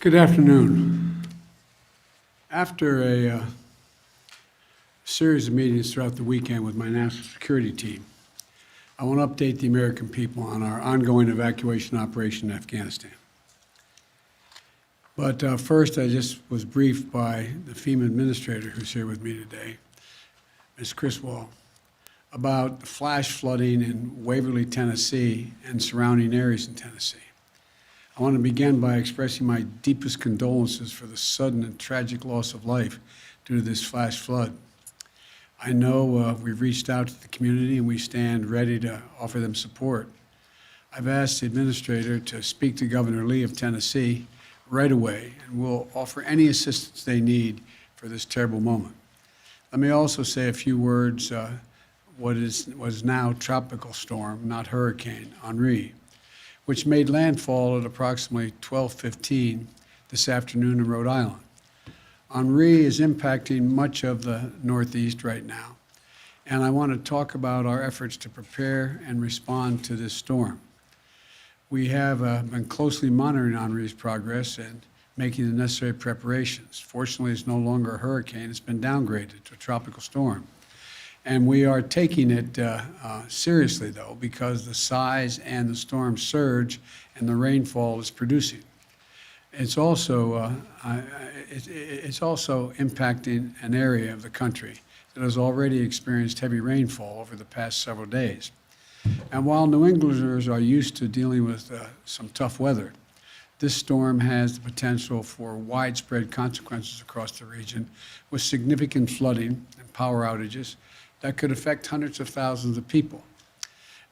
Good afternoon. After a series of meetings throughout the weekend with my national security team, I want to update the American people on our ongoing evacuation operation in Afghanistan. But first, I just was briefed by the FEMA administrator who's here with me today, Ms. Criswell, about the flash flooding in Waverly, Tennessee, and surrounding areas in Tennessee. I want to begin by expressing my deepest condolences for the sudden and tragic loss of life due to this flash flood. I know we've reached out to the community and we stand ready to offer them support. I've asked the administrator to speak to Governor Lee of Tennessee right away, and we'll offer any assistance they need for this terrible moment. Let me also say a few words what is now Tropical Storm, not Hurricane Henri, which made landfall at approximately 12:15 this afternoon in Rhode Island. Henri is impacting much of the Northeast right now, and I want to talk about our efforts to prepare and respond to this storm. We have been closely monitoring Henri's progress and making the necessary preparations. Fortunately, it's no longer a hurricane. It's been downgraded to a tropical storm. And we are taking it seriously, though, because the size and the storm surge and the rainfall is producing. It's also impacting an area of the country that has already experienced heavy rainfall over the past several days. And while New Englanders are used to dealing with some tough weather, this storm has the potential for widespread consequences across the region with significant flooding and power outages that could affect hundreds of thousands of people.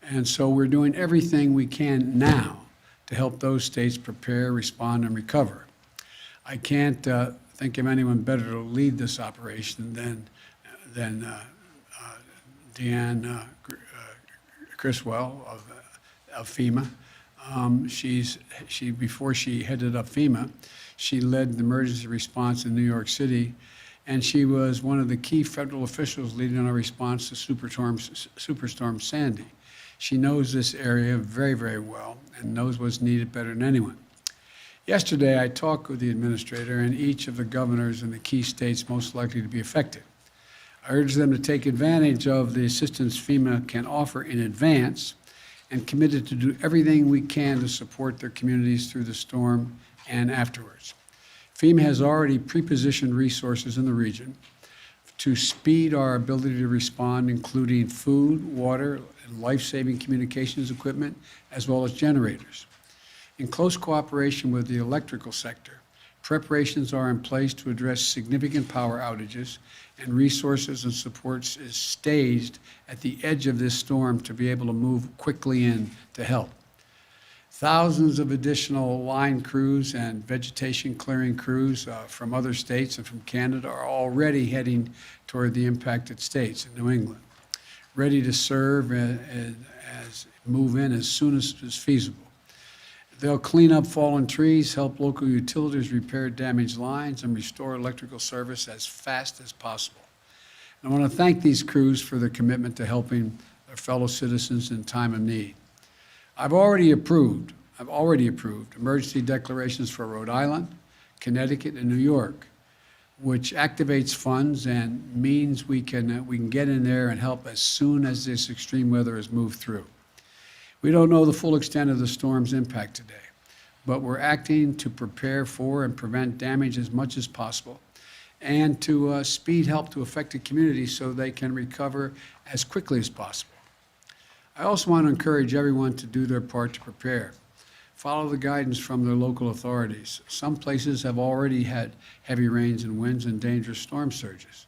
And so we're doing everything we can now to help those states prepare, respond, and recover. I can't think of anyone better to lead this operation than Deanne Criswell of FEMA. Before she headed up FEMA, she led the emergency response in New York City, and she was one of the key federal officials leading our response to Superstorm Sandy. She knows this area very, very well and knows what's needed better than anyone. Yesterday, I talked with the administrator and each of the governors in the key states most likely to be affected. I urged them to take advantage of the assistance FEMA can offer in advance and committed to do everything we can to support their communities through the storm and afterwards. FEMA has already pre-positioned resources in the region to speed our ability to respond, including food, water, and life-saving communications equipment, as well as generators. In close cooperation with the electrical sector, preparations are in place to address significant power outages, and resources and supports is staged at the edge of this storm to be able to move quickly in to help. Thousands of additional line crews and vegetation clearing crews from other states and from Canada are already heading toward the impacted states in New England, ready to serve as move in as soon as is feasible. They'll clean up fallen trees, help local utilities repair damaged lines, and restore electrical service as fast as possible. And I want to thank these crews for their commitment to helping their fellow citizens in time of need. I've already approved emergency declarations for Rhode Island, Connecticut, and New York, which activates funds and means we can get in there and help as soon as this extreme weather has moved through. We don't know the full extent of the storm's impact today, but we're acting to prepare for and prevent damage as much as possible and to speed help to affected communities so they can recover as quickly as possible. I also want to encourage everyone to do their part to prepare. Follow the guidance from their local authorities. Some places have already had heavy rains and winds and dangerous storm surges.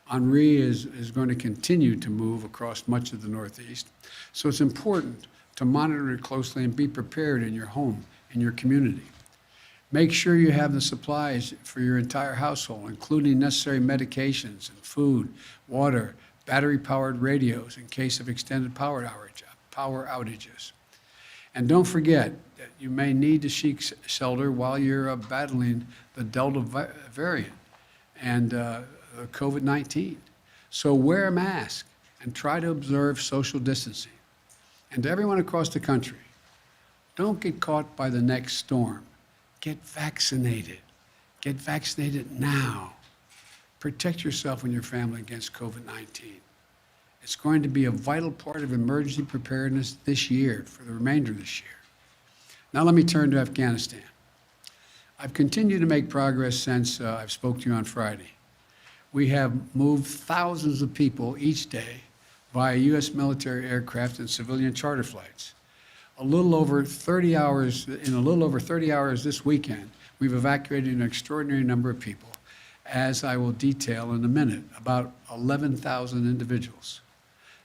Henri is going to continue to move across much of the Northeast, so it's important to monitor it closely and be prepared in your home, in your community. Make sure you have the supplies for your entire household, including necessary medications and food, water, battery-powered radios in case of extended power outages. And don't forget that you may need to seek shelter while you're battling the Delta variant and COVID-19. So wear a mask and try to observe social distancing. And to everyone across the country, don't get caught by the next storm. get vaccinated. Get vaccinated now. Protect yourself and your family against COVID-19. It's going to be a vital part of emergency preparedness this year, for the remainder of this year. Now let me turn to Afghanistan. I've continued to make progress since I've spoke to you on Friday. We have moved thousands of people each day via U.S. military aircraft and civilian charter flights. In a little over 30 hours this weekend, we've evacuated an extraordinary number of people, as I will detail in a minute, about 11,000 individuals.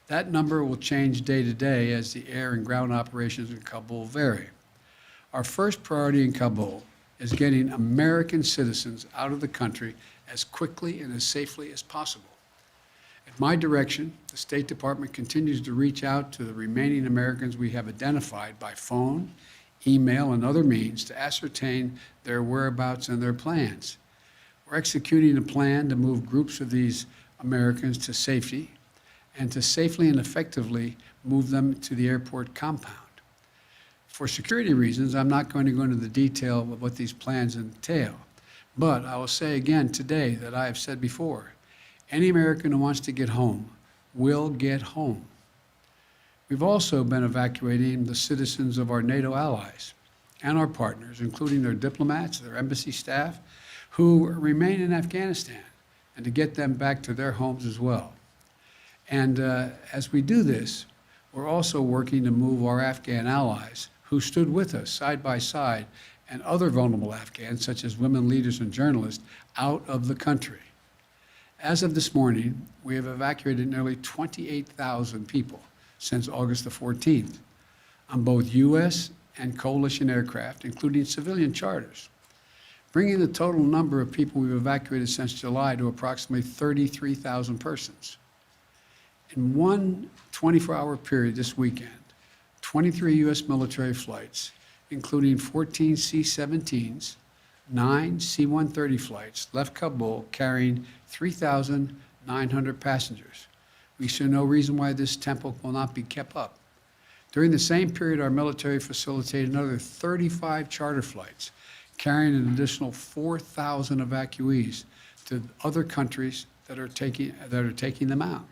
That number will change day to day as the air and ground operations in Kabul vary. Our first priority in Kabul is getting American citizens out of the country as quickly and as safely as possible. At my direction, the State Department continues to reach out to the remaining Americans we have identified by phone, email, and other means to ascertain their whereabouts and their plans. We're executing a plan to move groups of these Americans to safety and to safely and effectively move them to the airport compound. For security reasons, I'm not going to go into the detail of what these plans entail, but I will say again today that I have said before, any American who wants to get home will get home. We've also been evacuating the citizens of our NATO allies and our partners, including their diplomats, their embassy staff, who remain in Afghanistan, and to get them back to their homes as well. And as we do this, we're also working to move our Afghan allies who stood with us side by side and other vulnerable Afghans, such as women leaders and journalists, out of the country. As of this morning, we have evacuated nearly 28,000 people since August the 14th on both U.S. and coalition aircraft, including civilian charters, bringing the total number of people we've evacuated since July to approximately 33,000 persons. In one 24-hour period this weekend, 23 U.S. military flights, including 14 C-17s, 9 C-130 flights, left Kabul carrying 3,900 passengers. We see no reason why this tempo will not be kept up. During the same period, our military facilitated another 35 charter flights, carrying an additional 4,000 evacuees to other countries that are taking them out.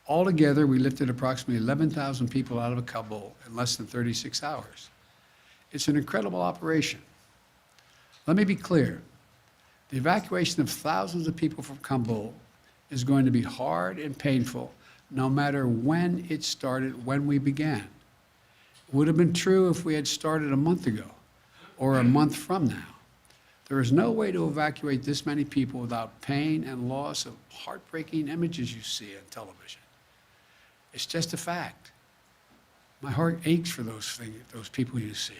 Altogether, we lifted approximately 11,000 people out of Kabul in less than 36 hours. It's an incredible operation. Let me be clear. The evacuation of thousands of people from Kabul is going to be hard and painful, no matter when it started, when we began. It would have been true if we had started a month ago or a month from now. There is no way to evacuate this many people without pain and loss of heartbreaking images you see on television. It's just a fact. My heart aches for those people you see.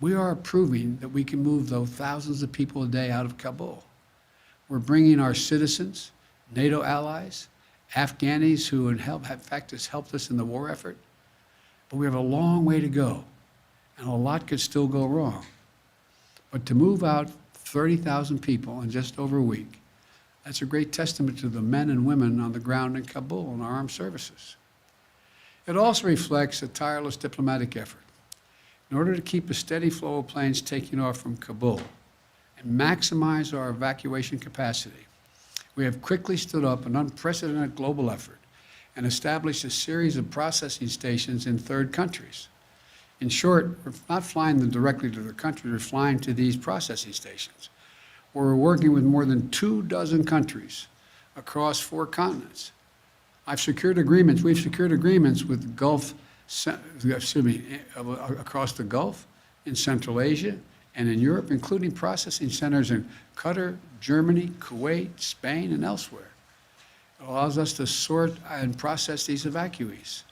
We are proving that we can move those thousands of people a day out of Kabul. We're bringing our citizens, NATO allies, Afghanis who in fact has helped us in the war effort, but we have a long way to go, and a lot could still go wrong. But to move out 30,000 people in just over a week, that's a great testament to the men and women on the ground in Kabul and our armed services. It also reflects a tireless diplomatic effort. In order to keep a steady flow of planes taking off from Kabul and maximize our evacuation capacity, we have quickly stood up an unprecedented global effort and established a series of processing stations in third countries. In short, we're not flying them directly to their country, we're flying to these processing stations, where we're working with more than 24 countries across 4 continents. We've secured agreements with across the Gulf, in Central Asia, and in Europe, including processing centers in Qatar, Germany, Kuwait, Spain, and elsewhere. It allows us to sort and process these evacuees.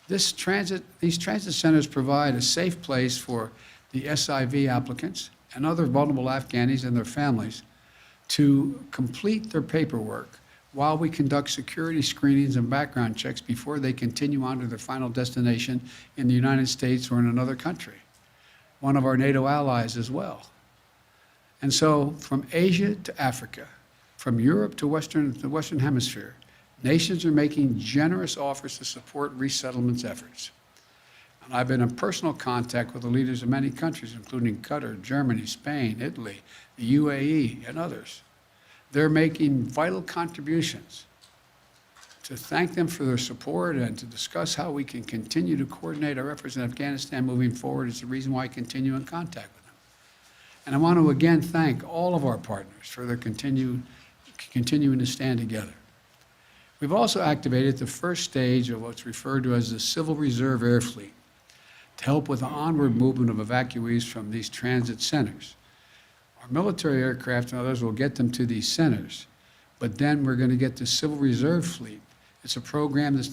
These transit centers provide a safe place for the SIV applicants and other vulnerable Afghanis and their families to complete their paperwork while we conduct security screenings and background checks before they continue on to their final destination in the United States or in another country, one of our NATO allies as well. And so from Asia to Africa, from Europe to the Western Hemisphere, nations are making generous offers to support resettlement efforts. And I've been in personal contact with the leaders of many countries, including Qatar, Germany, Spain, Italy, the UAE, and others. They're making vital contributions. To thank them for their support and to discuss how we can continue to coordinate our efforts in Afghanistan moving forward is the reason why I continue in contact with them. And I want to again thank all of our partners for their continuing to stand together. We've also activated the first stage of what's referred to as the Civil Reserve Air Fleet to help with the onward movement of evacuees from these transit centers. Our military aircraft and others will get them to these centers, but then we're going to get the Civil Reserve Fleet. It's a program that's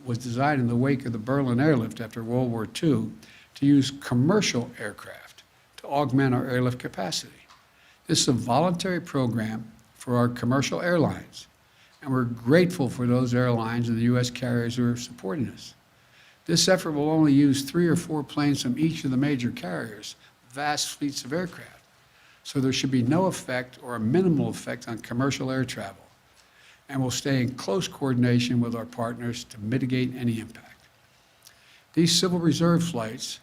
was designed in the wake of the Berlin airlift after World War II to use commercial aircraft to augment our airlift capacity. This is a voluntary program for our commercial airlines, and we're grateful for those airlines and the U.S. carriers who are supporting us. This effort will only use 3 or 4 planes from each of the major carriers, vast fleets of aircraft, so there should be no effect or a minimal effect on commercial air travel, and we'll stay in close coordination with our partners to mitigate any impact. These Civil Reserve flights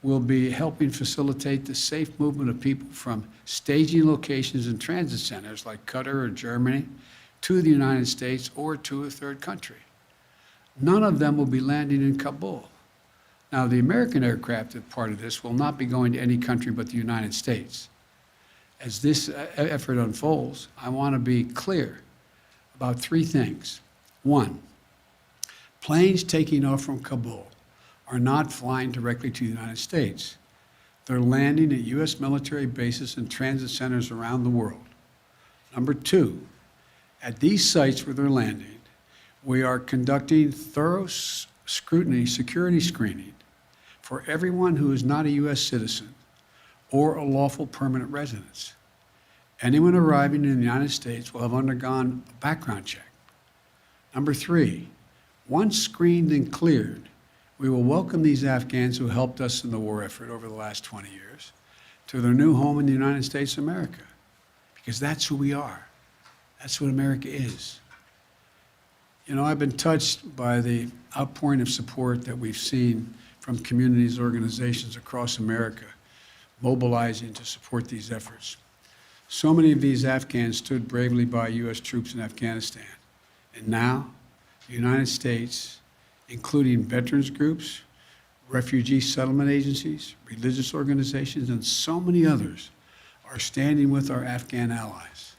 will be helping facilitate the safe movement of people from staging locations and transit centers like Qatar or Germany to the United States or to a third country. None of them will be landing in Kabul. Now, the American aircraft that part of this will not be going to any country but the United States. As this effort unfolds, I want to be clear about 3 things. 1, planes taking off from Kabul are not flying directly to the United States. They're landing at U.S. military bases and transit centers around the world. Number 2, at these sites where they're landing, we are conducting thorough scrutiny, security screening for everyone who is not a U.S. citizen or a lawful permanent resident. Anyone arriving in the United States will have undergone a background check. Number 3, once screened and cleared, we will welcome these Afghans who helped us in the war effort over the last 20 years to their new home in the United States of America, because that's who we are. That's what America is. You know, I've been touched by the outpouring of support that we've seen from communities, organizations across America mobilizing to support these efforts. So many of these Afghans stood bravely by U.S. troops in Afghanistan. And now, the United States, including veterans groups, refugee settlement agencies, religious organizations, and so many others, are standing with our Afghan allies.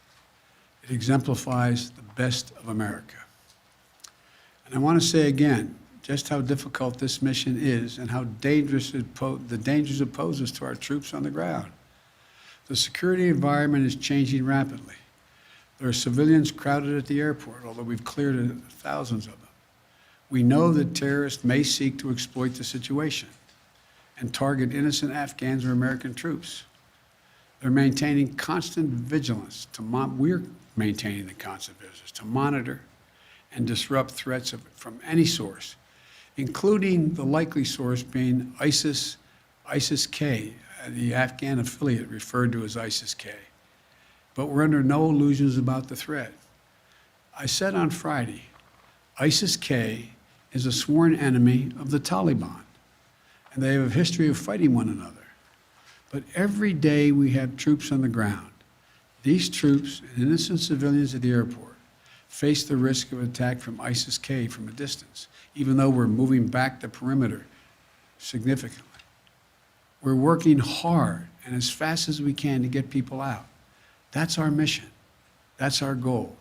It exemplifies the best of America. And I want to say again just how difficult this mission is and how dangerous the dangers it poses to our troops on the ground. The security environment is changing rapidly. There are civilians crowded at the airport, although we've cleared thousands of them. We know that terrorists may seek to exploit the situation and target innocent Afghans or American troops. They're maintaining constant vigilance we're maintaining the constant vigilance to monitor and disrupt threats from any source, including the likely source being ISIS-K, the Afghan affiliate referred to as ISIS-K. But we're under no illusions about the threat. I said on Friday, ISIS-K is a sworn enemy of the Taliban, and they have a history of fighting one another. But every day we have troops on the ground. These troops and innocent civilians at the airport face the risk of attack from ISIS-K from a distance, even though we're moving back the perimeter significantly. We're working hard and as fast as we can to get people out. That's our mission. That's our goal.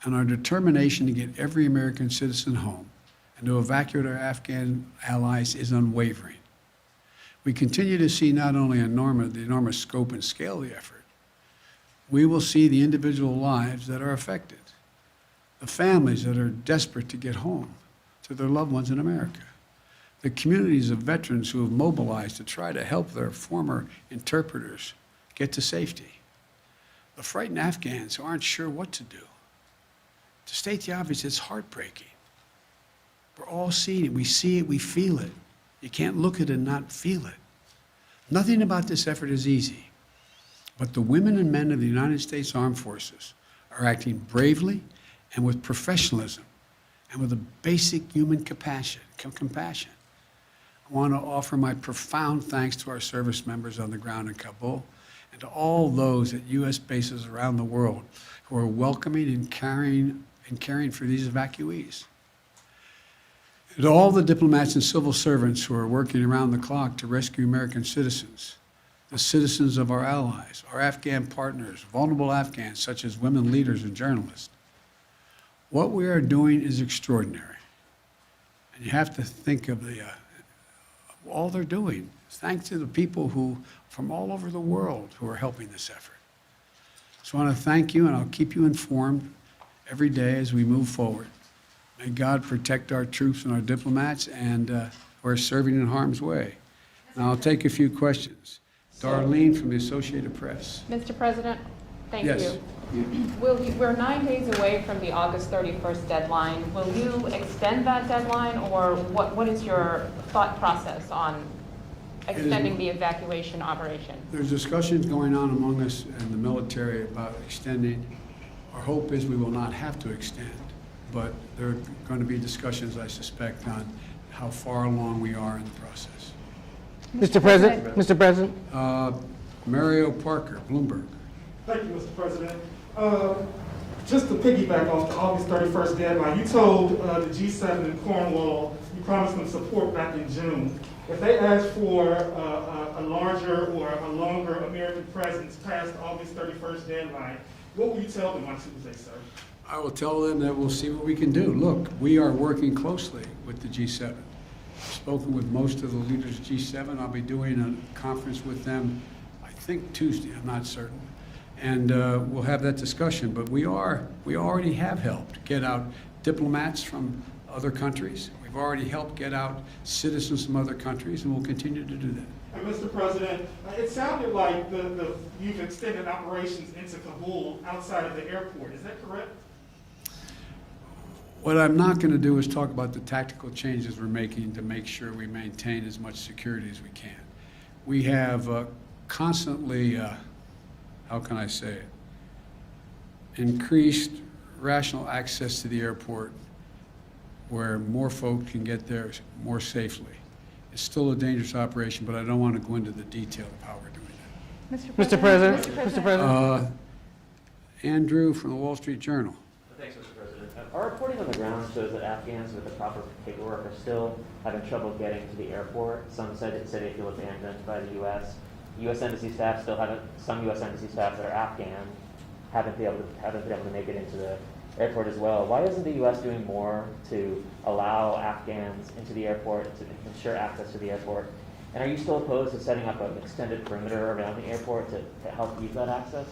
And our determination to get every American citizen home and to evacuate our Afghan allies is unwavering. We continue to see not only the enormous scope and scale of the effort, we will see the individual lives that are affected, the families that are desperate to get home to their loved ones in America, the communities of veterans who have mobilized to try to help their former interpreters get to safety, the frightened Afghans who aren't sure what to do. To state the obvious, it's heartbreaking. We're all seeing it. We see it, we feel it. You can't look at it and not feel it. Nothing about this effort is easy, but the women and men of the United States Armed Forces are acting bravely and with professionalism and with a basic human compassion. I want to offer my profound thanks to our service members on the ground in Kabul and to all those at U.S. bases around the world who are welcoming and caring for these evacuees. And to all the diplomats and civil servants who are working around the clock to rescue American citizens, the citizens of our allies, our Afghan partners, vulnerable Afghans such as women leaders and journalists. What we are doing is extraordinary. And you have to think of all they're doing. Thanks to the people from all over the world who are helping this effort. So I want to thank you, and I'll keep you informed every day as we move forward. May God protect our troops and our diplomats and who are serving in harm's way. Now I'll take a few questions. Darlene from the Associated Press. Mr. President, thank Yes. you. We're 9 days away from the August 31st deadline. Will you extend that deadline, or what is your thought process on extending the evacuation operation? There's discussions going on among us and the military about extending. Our hope is we will not have to extend, but there are going to be discussions, I suspect, on how far along we are in the process. Mr. President. Mario Parker, Bloomberg. Thank you, Mr. President. Just to piggyback off the August 31st deadline, you told the G7 in Cornwall, you promised them support back in June. If they ask for a larger or a longer American presence past the August 31st deadline, what will you tell them on Tuesday, sir? I will tell them that we'll see what we can do. Look, we are working closely with the G7. I've spoken with most of the leaders of G7. I'll be doing a conference with them, I think Tuesday, I'm not certain. And we'll have that discussion. But we already have helped get out diplomats from other countries. We've already helped get out citizens from other countries, and we'll continue to do that. And Mr. President, it sounded like you've extended operations into Kabul outside of the airport. Is that correct? What I'm not going to do is talk about the tactical changes we're making to make sure we maintain as much security as we can. We have constantly, how can I say it, increased rational access to the airport where more folks can get there more safely. It's still a dangerous operation, but I don't want to go into the detail of how we're doing it. Mr. President. Andrew from the Wall Street Journal. Thanks, Mr. President. Our reporting on the ground shows that Afghans with the proper paperwork are still having trouble getting to the airport. Some said they feel abandoned by the U.S. U.S. Embassy staff some U.S. Embassy staff that are Afghan haven't been able to make it into the airport as well. Why isn't the U.S. doing more to allow Afghans into the airport, to ensure access to the airport? And are you still opposed to setting up an extended perimeter around the airport to help ease that access?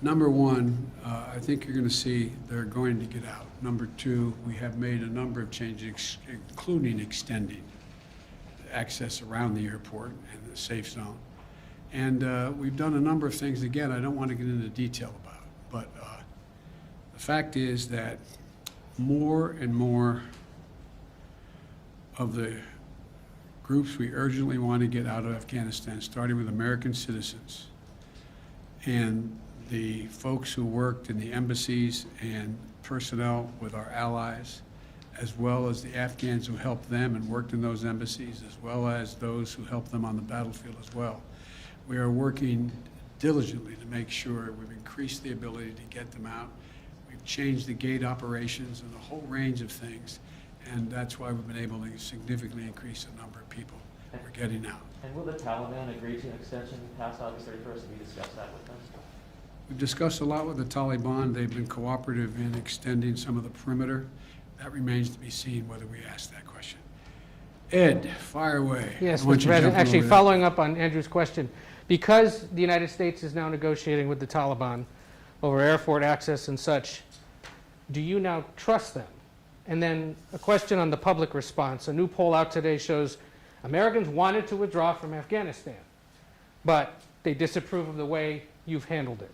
Number one, I think you're going to see they're going to get out. Number two, we have made a number of changes, including extending access around the airport and the safe zone. And we've done a number of things, again, I don't want to get into detail about, but the fact is that more and more of the groups we urgently want to get out of Afghanistan, starting with American citizens and the folks who worked in the embassies and personnel with our allies, as well as the Afghans who helped them and worked in those embassies, as well as those who helped them on the battlefield as well. We are working diligently to make sure we've increased the ability to get them out. We've changed the gate operations and a whole range of things, and that's why we've been able to significantly increase the number of people we're getting out. And will the Taliban agree to an extension past August 31st? Have you discussed that with them? We've discussed a lot with the Taliban. They've been cooperative in extending some of the perimeter. That remains to be seen whether we ask that question. Ed, fire away. Yes, I want Mr. you President. jumping Actually, over that. following up on Andrew's question, because the United States is now negotiating with the Taliban over airport access and such, do you now trust them? And then a question on the public response. A new poll out today shows Americans wanted to withdraw from Afghanistan, but they disapprove of the way you've handled it.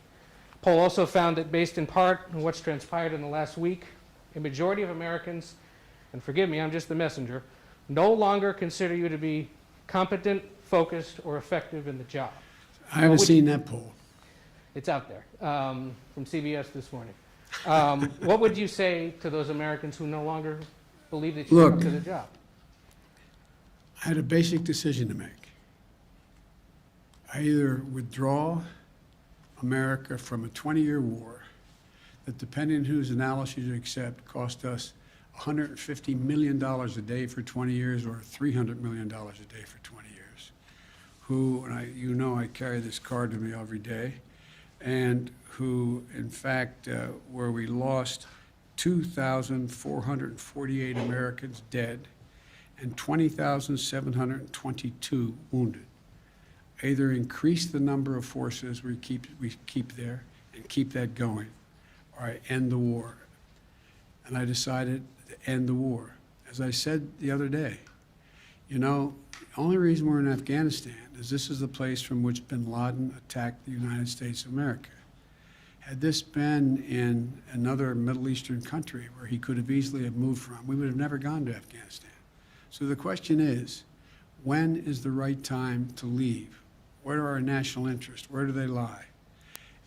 Poll also found that based in part on what's transpired in the last week, a majority of Americans, and forgive me, I'm just the messenger, no longer consider you to be competent, focused, or effective in the job. I haven't seen that poll. It's out there from CBS this morning. What would you say to those Americans who no longer believe that you're up to the job? I had a basic decision to make. I either withdraw America from a 20-year war that, depending on whose analysis you accept, cost us $150 million a day for 20 years or $300 million a day for 20 years, who, and you know I carry this card with me every day, and who, in fact, where we lost 2,448 Americans dead and 20,722 wounded. Either increase the number of forces we keep there and keep that going, or I end the war. And I decided to end the war. As I said the other day, you know, the only reason we're in Afghanistan is this is the place from which bin Laden attacked the United States of America. Had this been in another Middle Eastern country where he could have easily have moved from, we would have never gone to Afghanistan. So the question is, when is the right time to leave? What are our national interests? Where do they lie?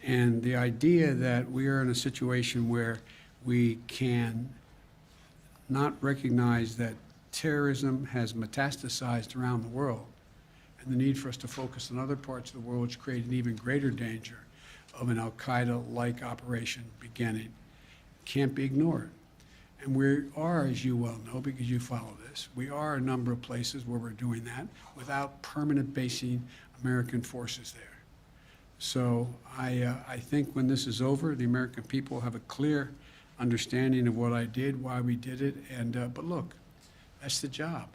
And the idea that we are in a situation where we can not recognize that terrorism has metastasized around the world, and the need for us to focus on other parts of the world which create an even greater danger of an al-Qaeda-like operation beginning, can't be ignored. And we are, as you well know, because you follow this, we are a number of places where we're doing that without permanent basing American forces there. So I think when this is over, the American people have a clear understanding of what I did, why we did it, and but look, that's the job.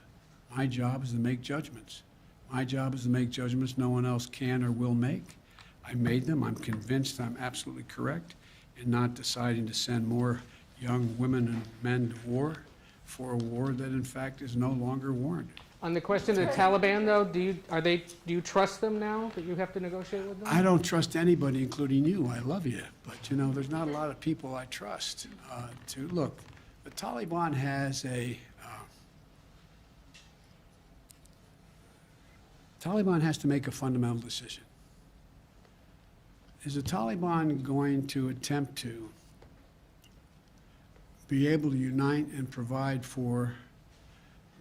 My job is to make judgments. My job is to make judgments no one else can or will make. I made them. I'm convinced I'm absolutely correct in not deciding to send more young women and men to war for a war that, in fact, is no longer warranted. On the question of the Taliban, though, do you trust them now that you have to negotiate with them? I don't trust anybody, including you. I love you, but you know, there's not a lot of people I trust. Look, the Taliban has Taliban has to make a fundamental decision. Is the Taliban going to attempt to be able to unite and provide for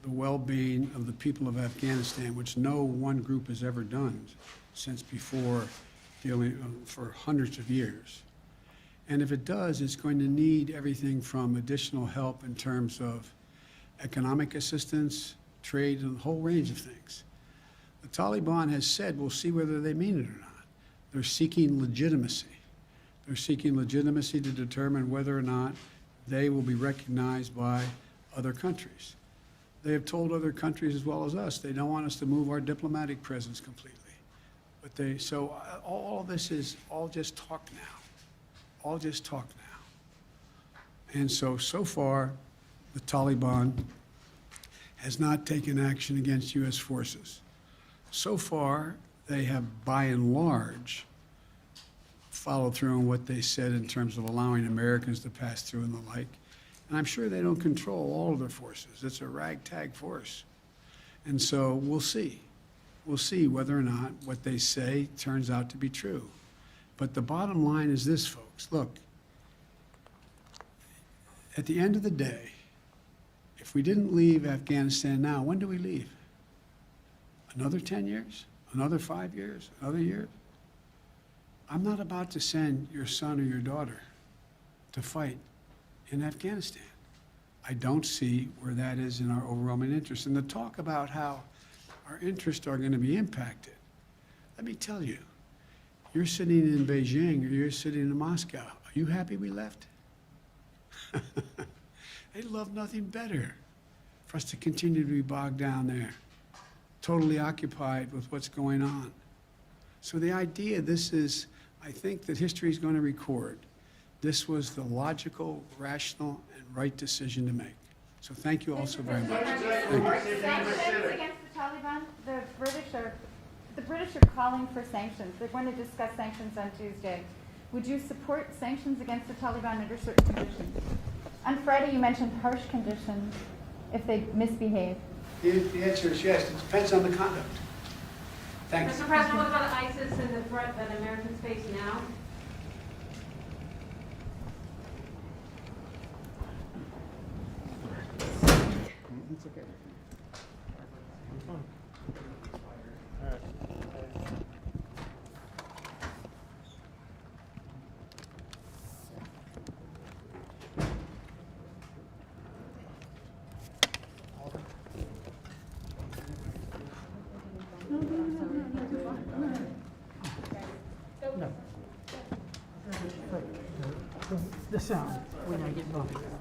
the well-being of the people of Afghanistan, which no one group has ever done since before, dealing for hundreds of years? And if it does, it's going to need everything from additional help in terms of economic assistance, trade, and a whole range of things. The Taliban has said, we'll see whether they mean it or not. They're seeking legitimacy. They're seeking legitimacy to determine whether or not they will be recognized by other countries. They have told other countries as well as us they don't want us to move our diplomatic presence completely. But so all this is all just talk now. All just talk now. And so far, the Taliban has not taken action against U.S. forces. So far, they have, by and large, followed through on what they said in terms of allowing Americans to pass through and the like. And I'm sure they don't control all of their forces. It's a ragtag force. And so we'll see. We'll see whether or not what they say turns out to be true. But the bottom line is this, folks. Look, at the end of the day, if we didn't leave Afghanistan now, when do we leave? Another 10 years? Another 5 years? Another year? I'm not about to send your son or your daughter to fight in Afghanistan. I don't see where that is in our overwhelming interest. And the talk about how our interests are going to be impacted, let me tell you, you're sitting in Beijing or you're sitting in Moscow. Are you happy we left? They'd love nothing better for us to continue to be bogged down there, totally occupied with what's going on. So the idea, I think that history is going to record, this was the logical, rational, and right decision to make. So thank you all so very much. Thank you. Sanctions against the Taliban, the British are calling for sanctions. They're going to discuss sanctions on Tuesday. Would you support sanctions against the Taliban under certain conditions? On Friday, you mentioned harsh conditions if they misbehave. The answer is yes. It depends on the conduct. Thanks. Mr. President, what about ISIS and the threat that Americans face now? It's okay. fine. All right. The sound when I get going.